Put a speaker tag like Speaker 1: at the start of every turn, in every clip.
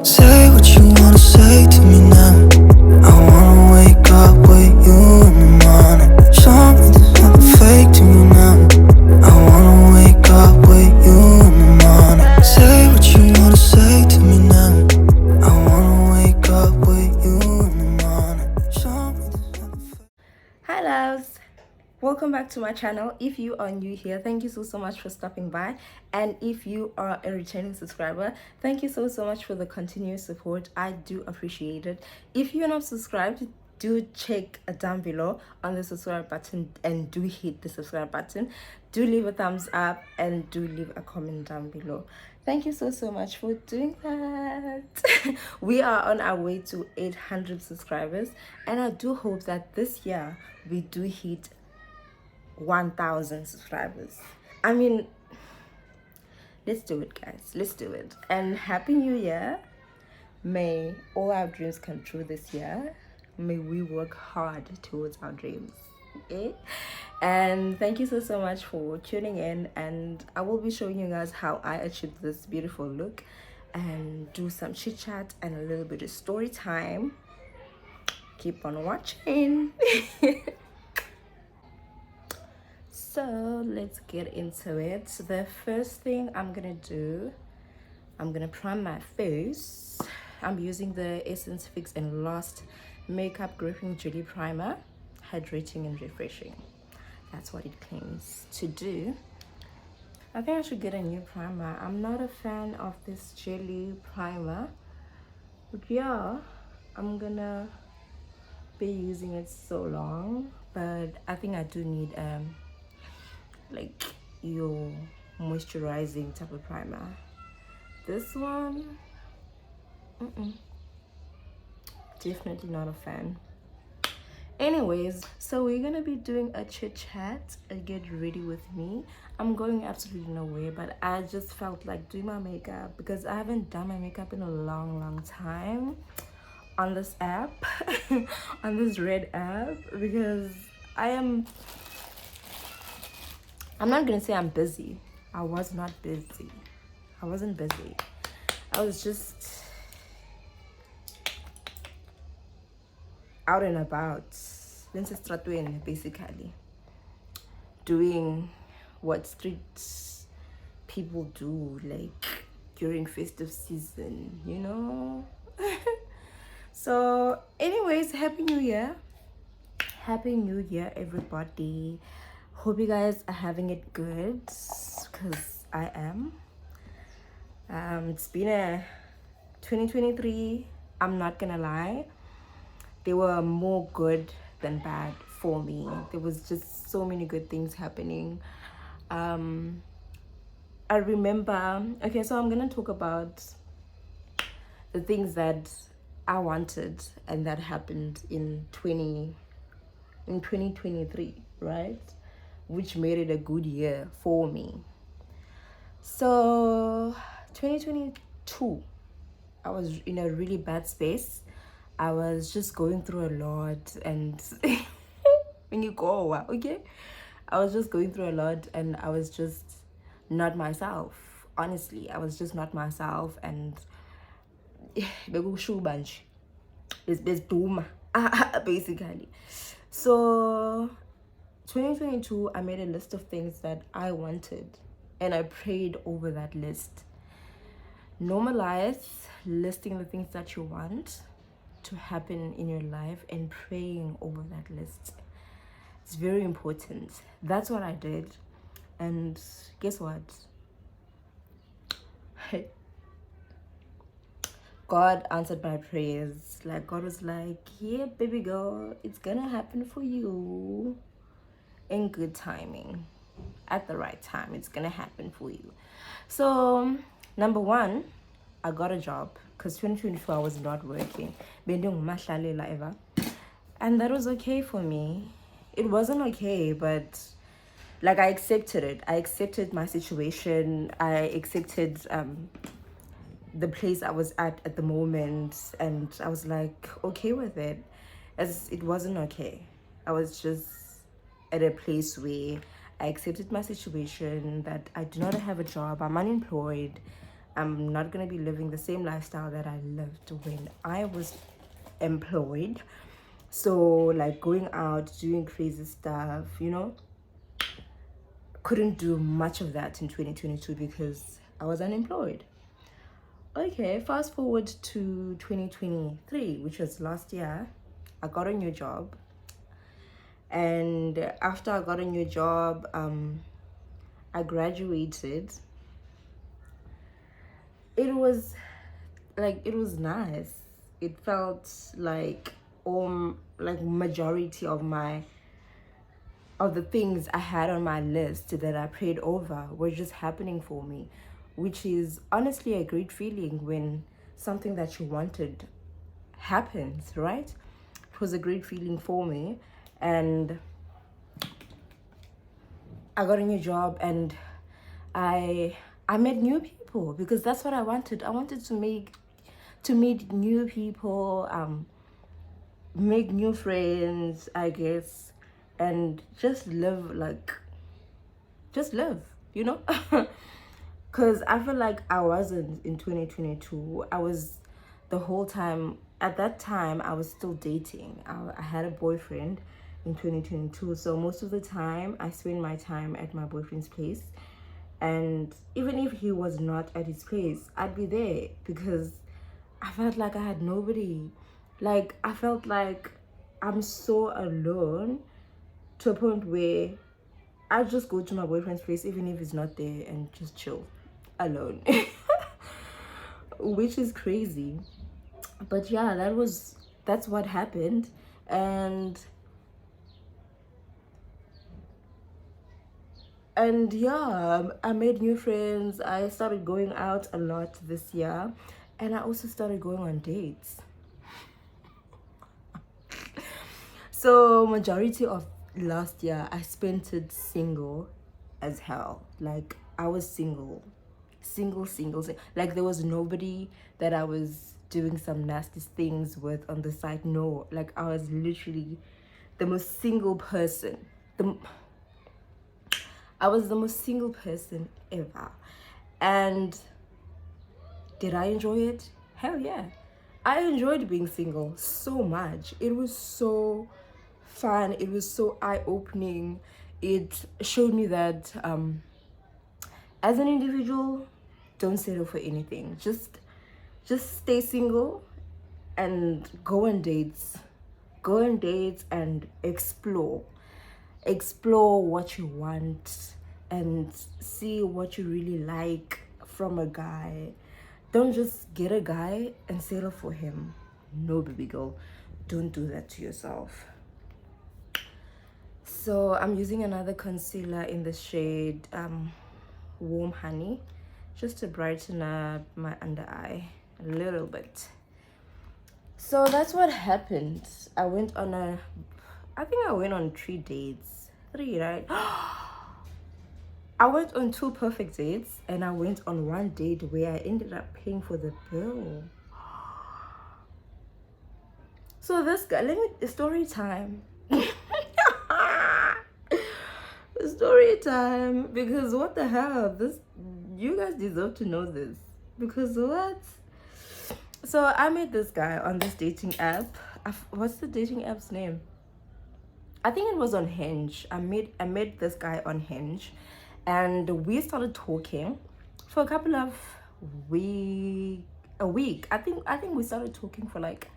Speaker 1: Say what you wanna say to me now. I wanna wake up with you in the morning. Show me there's nothing fake to me now. I wanna wake up with you in the morning. Say what you wanna say to me now. I wanna wake up with you in the morning. Show me there's nothing fake.
Speaker 2: Hi loves, welcome back to my channel. If you are new here, thank you so much for stopping by, and if you are a returning subscriber, thank you so much for the continuous support. I do appreciate it. If you're not subscribed, do check down below on the subscribe button and do hit the subscribe button. Do leave a thumbs up and do leave a comment down below. Thank you so much for doing that. We are on our way to 800 subscribers, and I do hope that this year we do hit 1,000 subscribers. I mean, let's do it, guys. Let's do it. And happy new year. May all our dreams come true this year. May we work hard towards our dreams. Okay, and thank you so much for tuning in, and I will be showing you guys how I achieved this beautiful look and do some chit chat and a little bit of story time. Keep on watching. So let's get into it. The first thing I'm gonna do, I'm gonna prime my face. I'm using the Essence Fix and Last Makeup Gripping Jelly Primer, hydrating and refreshing. That's what it claims to do. I think I should get a new primer. I'm not a fan of this jelly primer, but yeah, I'm gonna be using it so long. But I think I do need like your moisturizing type of primer. This one, definitely not a fan. Anyways, so we're gonna be doing a chit chat and get ready with me. I'm going absolutely nowhere, but I just felt like doing my makeup because I haven't done my makeup in a long time on this app, on this red app, because I'm not gonna say I'm busy. I was not busy. I wasn't busy. I was just out and about, basically, doing what street people do, like during festive season, you know. So anyways, happy new year. Happy new year, everybody. Hope you guys are having it good, because I am. It's been a 2023, I'm not gonna lie. There were more good than bad for me. There was just so many good things happening. I remember, okay, so I'm gonna talk about the things that I wanted and that happened in 2023, right? Which made it a good year for me. So 2022, I was in a really bad space. I was just going through a lot, and when you go, okay, I was just going through a lot, and I was just not myself. Honestly, I was just not myself, and basically. So 2022, I made a list of things that I wanted, and I prayed over that list. Normalize listing the things that you want to happen in your life and praying over that list. It's very important. That's what I did, and guess what? God answered my prayers. Like, God was like, yeah, baby girl, it's gonna happen for you in good timing. At the right time, it's gonna happen for you. So number one, I got a job, because 2024 I was not working, and that was okay for me. It wasn't okay, but like, I accepted it. I accepted my situation. I accepted the place I was at the moment, and I was like okay with it, as it wasn't okay. I was just at a place where I accepted my situation, that I do not have a job, I'm unemployed, I'm not gonna be living the same lifestyle that I lived when I was employed. So like going out, doing crazy stuff, you know, couldn't do much of that in 2022 because I was unemployed. Okay, fast forward to 2023, which was last year. I got a new job, and after I got a new job, I graduated. It was nice. It felt like majority of the things I had on my list that I prayed over were just happening for me, which is honestly a great feeling when something that you wanted happens, right? It was a great feeling for me, and I got a new job, and I met new people because that's what I wanted. I wanted to meet new people, make new friends, I guess, and just live, you know? Because I feel like I wasn't in 2022. I was the whole time, at that time, I was still dating. I had a boyfriend in 2022. So most of the time, I spent my time at my boyfriend's place. And even if he was not at his place, I'd be there because I felt like I had nobody. Like, I felt like I'm so alone to a point where I just go to my boyfriend's place even if he's not there and just chill alone. Which is crazy. But yeah, that's what happened. And yeah, I made new friends. I started going out a lot this year, and I also started going on dates. So majority of last year I spent it single as hell. Like I was single. Like there was nobody that I was doing some nasty things with on the side. No, like I was literally the most single person. I was the most single person ever. And did I enjoy it? Hell yeah. I enjoyed being single so much. It was so fun. It was so eye-opening. It showed me that as an individual, don't settle for anything. Just stay single and go on dates. Go on dates and explore. Explore what you want and see what you really like from a guy. Don't just get a guy and settle for him. No, baby girl, don't do that to yourself. So I'm using another concealer in the shade Warm Honey, just to brighten up my under eye a little bit. So that's what happened. I think I went on 3 dates. 3, right? I went on 2 perfect dates, and I went on 1 date where I ended up paying for the bill. So this guy, story time. Story time, because what the hell, you guys deserve to know this, because what? So I met this guy on this dating app. What's the dating app's name? I think it was on Hinge. I met this guy on Hinge, and we started talking for a couple of a week. I think we started talking for like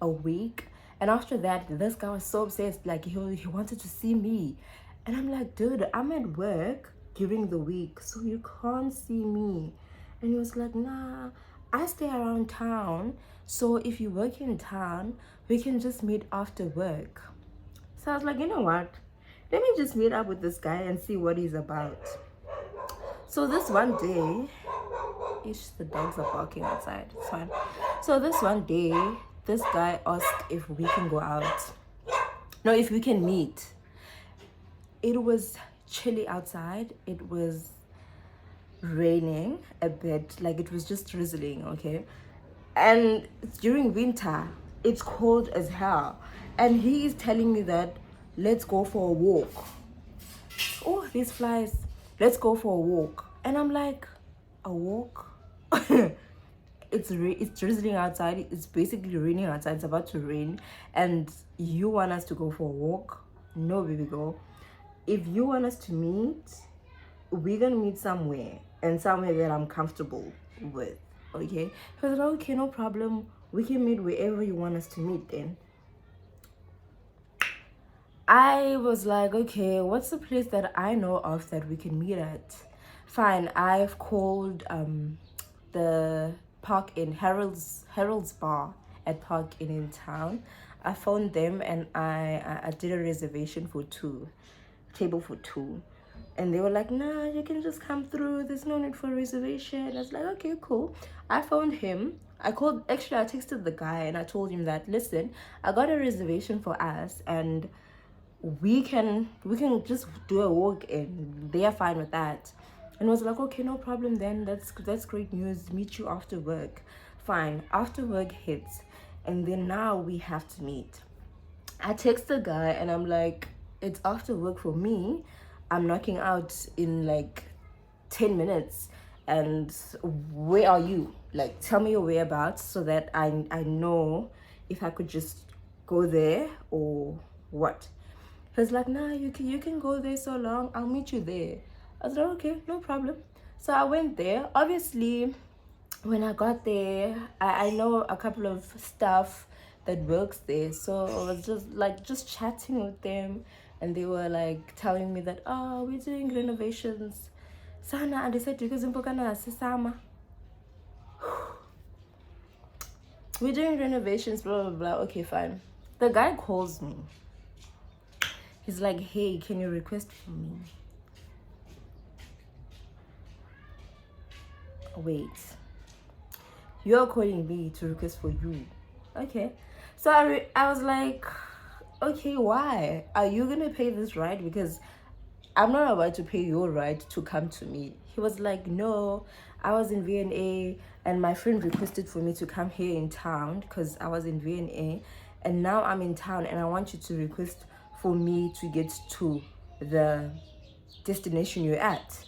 Speaker 2: a week, and after that, this guy was so obsessed. Like he wanted to see me, and I'm like, dude, I'm at work during the week, so you can't see me. And he was like, nah, I stay around town, so if you work in town, we can just meet after work. So I was like, you know what? Let me just meet up with this guy and see what he's about. So this one day, the dogs are barking outside. It's fine. So this one day, this guy asked if we can go out. No, if we can meet. It was chilly outside. It was raining a bit. Like it was just drizzling, okay? And it's during winter. It's cold as hell. And he is telling me that let's go for a walk. Oh, these flies. Let's go for a walk. And I'm like, a walk? It's drizzling outside. It's basically raining outside. It's about to rain, and you want us to go for a walk? No, baby girl. If you want us to meet, we're gonna meet somewhere, and somewhere that I'm comfortable with. Okay? He was like, okay, no problem. We can meet wherever you want us to meet. Then I was like, okay, what's the place that I know of that we can meet at? Fine, I've called the park in Harold's Bar at Park in town. I phoned them and I did a reservation for table for two. And they were like, nah, you can just come through. There's no need for a reservation. I was like, okay, cool. I phoned him. I texted the guy and I told him that, listen, I got a reservation for us and we can just do a walk and they are fine with that. And I was like, okay, no problem then. That's great news. Meet you after work. Fine. After work hits and then now we have to meet. I text the guy and I'm like, it's after work for me. I'm knocking out in like 10 minutes. And where are you? Like, tell me your whereabouts so that I know if I could just go there or what. He was like, nah, you can go there so long. I'll meet you there. I was like, okay, no problem. So I went there. Obviously, when I got there, I know a couple of staff that works there. So I was just chatting with them and they were like telling me that, oh, we're doing renovations. Sana, and they said, because we're doing renovations, blah, blah, blah. Okay, fine. The guy calls me. He's like, hey, can you request for me? Wait. You're calling me to request for you. Okay. So I was like, okay, why? Are you going to pay this ride? Because I'm not about to pay your ride to come to me. He was like, no, I was in VNA and my friend requested for me to come here in town because I was in VNA and now I'm in town and I want you to request for me to get to the destination you're at.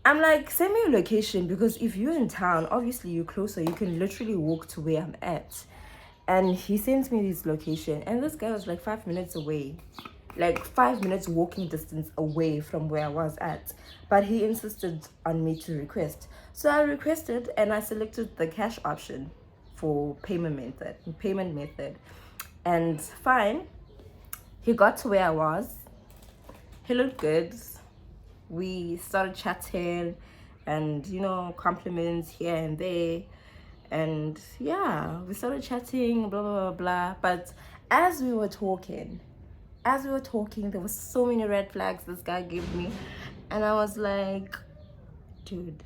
Speaker 2: I'm like, send me your location because if you're in town, obviously you're closer. You can literally walk to where I'm at. And he sends me this location and this guy was like 5 minutes away. Like 5 minutes walking distance away from where I was at. But he insisted on me to request. So I requested and I selected the cash option for payment method. And fine. He got to where I was. He looked good. We started chatting and, compliments here and there. And yeah, we started chatting, blah, blah, blah, blah. But as we were talking, there were so many red flags this guy gave me. And I was like, dude,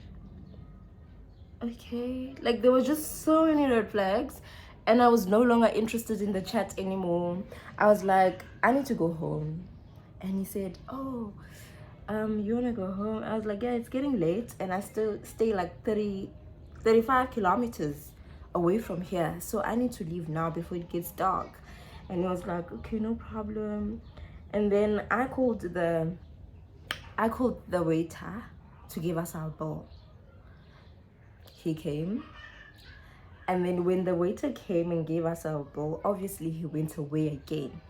Speaker 2: okay. Like, there were just so many red flags. And I was no longer interested in the chat anymore. I was like, I need to go home. And he said, oh, you want to go home? I was like, yeah, it's getting late. And I still stay like 35 kilometers away from here. So I need to leave now before it gets dark. And he was like, okay, no problem. And then I called the waiter to give us our bill. He came. And then when the waiter came and gave us our bill, obviously he went away again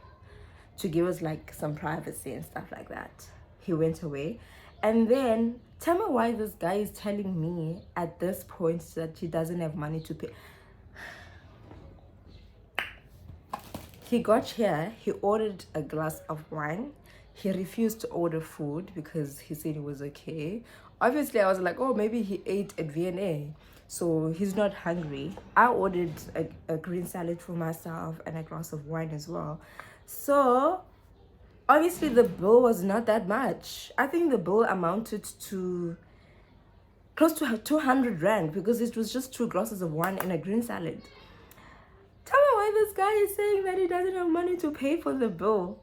Speaker 2: to give us like some privacy and stuff like that. He went away. And then tell me why this guy is telling me at this point that he doesn't have money to pay. He got here, he ordered a glass of wine. He refused to order food because he said it was okay. Obviously, I was like, oh, maybe he ate at VNA. So he's not hungry. I ordered a green salad for myself and a glass of wine as well. So obviously the bill was not that much. I think the bill amounted to close to 200 rand because it was just 2 glasses of wine and a green salad. Tell me why this guy is saying that he doesn't have money to pay for the bill.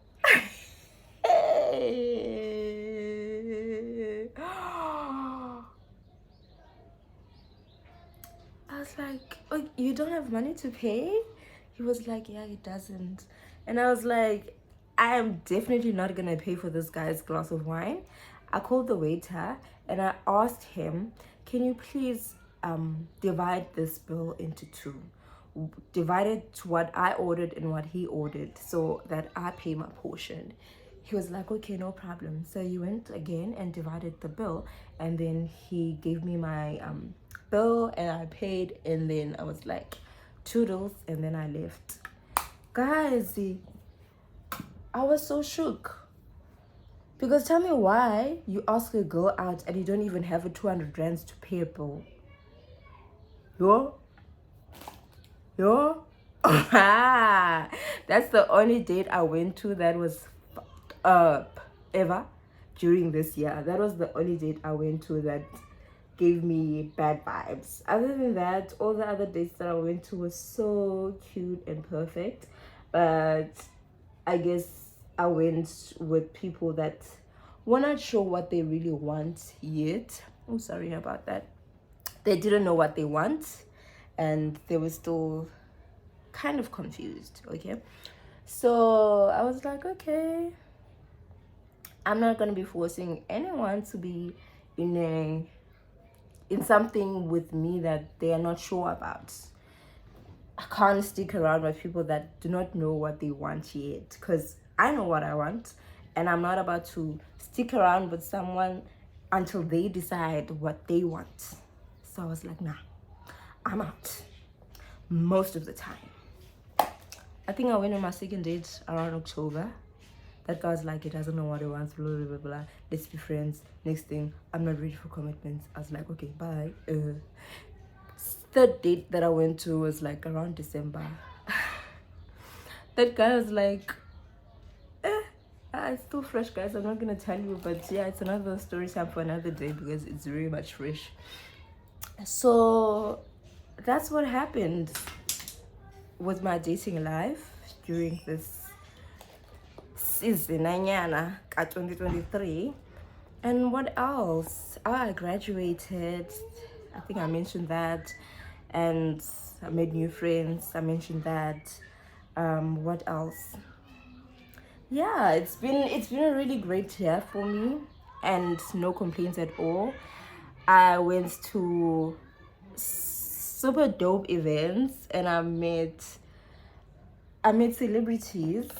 Speaker 2: I was like, oh, you don't have money to pay? He was like, yeah, he doesn't. And I was like, I am definitely not gonna pay for this guy's glass of wine. I called the waiter and I asked him, can you please divide this bill into two. Divided what I ordered and what he ordered so that I pay my portion. He was like, okay, no problem. So he went again and divided the bill, and then he gave me my bill and I paid, and then I was like, toodles, and then I left. Guys, I was so shook. Because tell me why you ask a girl out and you don't even have a 200 rands to pay a bill. Yo, that's the only date I went to that was fucked up ever during this year. That was the only date I went to that gave me bad vibes. Other than that, all the other dates that I went to were so cute and perfect. But I guess I went with people that were not sure what they really want yet. I'm sorry about that. They didn't know what they want, and they were still kind of confused. Okay, so I was like, okay, I'm not gonna be forcing anyone to be in something with me that they are not sure about. I can't stick around with people that do not know what they want yet, because I know what I want, and I'm not about to stick around with someone until they decide what they want. So I was like, nah, I'm out most of the time. I think I went on my second date around October. That guy's like, he doesn't know what he wants, blah, blah, blah, blah. Let's be friends. Next thing, I'm not ready for commitments. I was like, okay, bye. Third date that I went to was like around December. That guy was like, it's still fresh, guys. I'm not gonna tell you, but yeah, it's another story time for another day because it's very much fresh. So that's what happened with my dating life during this season, 2023. And what else? I graduated. I think I mentioned that. And I made new friends. I mentioned that. What else? Yeah, it's been a really great year for me, and no complaints at all. I went to super dope events and I met celebrities.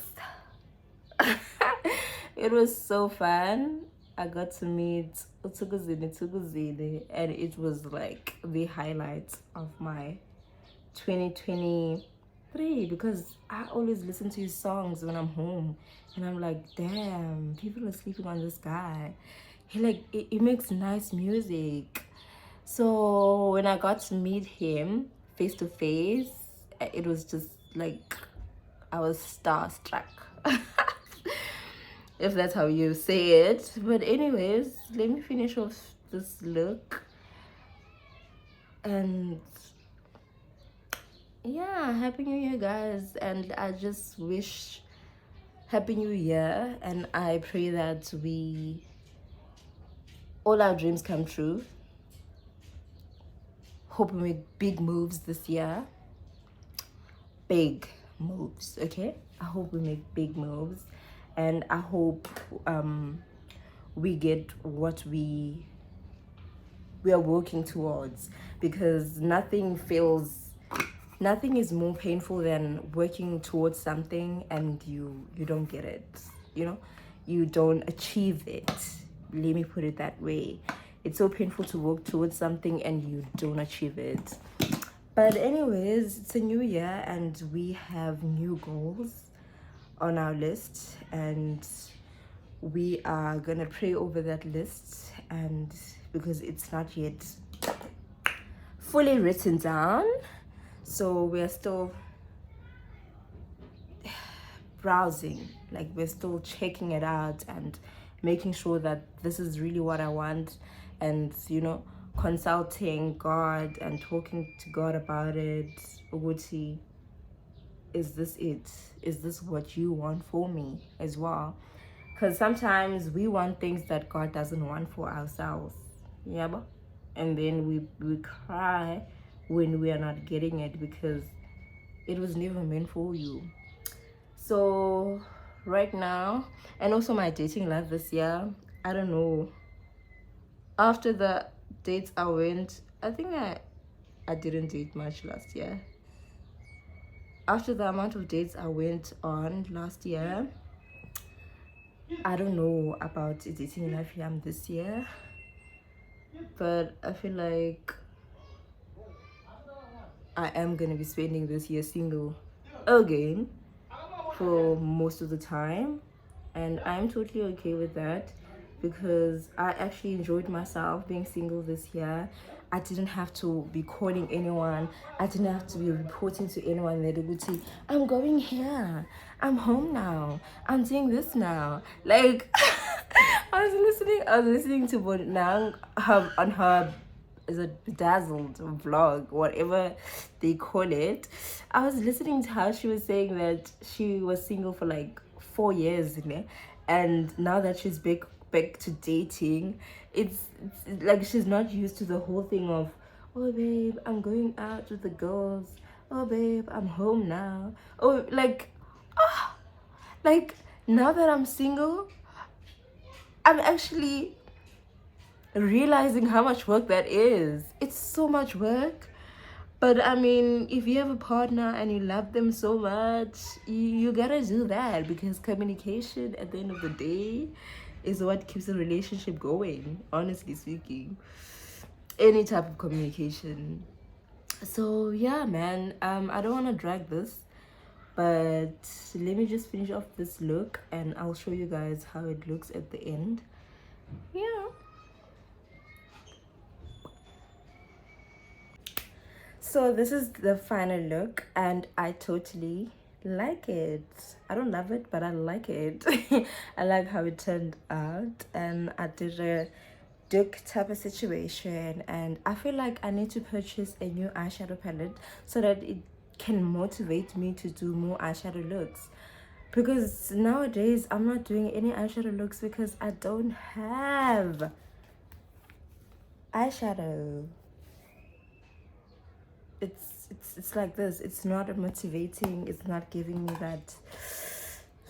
Speaker 2: It was so fun. I got to meet Utuguzini, and it was like the highlight of my 2023, because I always listen to his songs when I'm home, and I'm like, damn, people are sleeping on this guy. He makes nice music. So when I got to meet him face to face, it was just like I was starstruck. If that's how you say it. But anyways, let me finish off this look. And yeah, happy new year, guys. And I just wish happy new year, and I pray that all our dreams come true. Hope we make big moves this year. Big moves, okay? I hope we make big moves, and I hope we get what we are working towards, because nothing is more painful than working towards something and you don't get it, you don't achieve it. Let me put it that way. It's so painful to work towards something and you don't achieve it. But anyways, it's a new year and we have new goals on our list, and we are gonna pray over that list, and because it's not yet fully written down, so we're still browsing, like we're still checking it out and making sure that this is really what I want, and consulting God and talking to God about it. Uguti, is this it? Is this what you want for me as well? Because sometimes we want things that God doesn't want for ourselves. Yeah, and then we cry when we are not getting it, because it was never meant for you. So right now, and also my dating life this year, I don't know, after the dates I went, I think I didn't date much last year. After the amount of dates I went on last year, I don't know about dating enough yam this year, but I feel like I am gonna be spending this year single again for most of the time, and I'm totally okay with that because I actually enjoyed myself being single this year. I didn't have to be calling anyone. I didn't have to be reporting to anyone that would say, I'm going here, I'm home now, I'm doing this now. Like I was listening to Bonang on her, is a bedazzled vlog, whatever they call it. I was listening to how she was saying that she was single for like 4 years, and now that she's back to dating, it's like she's not used to the whole thing of, oh babe, I'm going out with the girls, oh babe, I'm home now, oh like now that I'm single, I'm actually realizing how much work that is. It's so much work. But I mean, if you have a partner and you love them so much, you gotta do that, because communication at the end of the day is what keeps a relationship going, honestly speaking. Any type of communication. So yeah, man, I don't want to drag this, but let me just finish off this look and I'll show you guys how it looks at the end. Yeah. So this is the final look and I totally like it. I don't love it, but I like it. I like how it turned out, and I did a duke type of situation, and I feel like I need to purchase a new eyeshadow palette so that it can motivate me to do more eyeshadow looks, because nowadays I'm not doing any eyeshadow looks because I don't have eyeshadow. It's like this. It's not motivating. It's not giving me that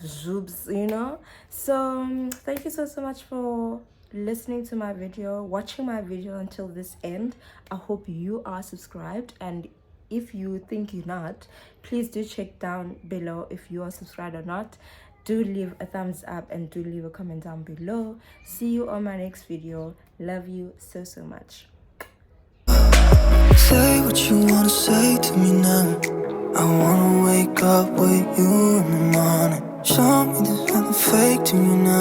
Speaker 2: zoobs, So thank you so much for listening to my video, watching my video until this end. I hope you are subscribed, and if you think you're not, please do check down below if you are subscribed or not. Do leave a thumbs up and do leave a comment down below. See you on my next video. Love you so much.
Speaker 1: Say what you wanna say to me now. I wanna wake up with you in the morning. Show me there's nothing fake to me now.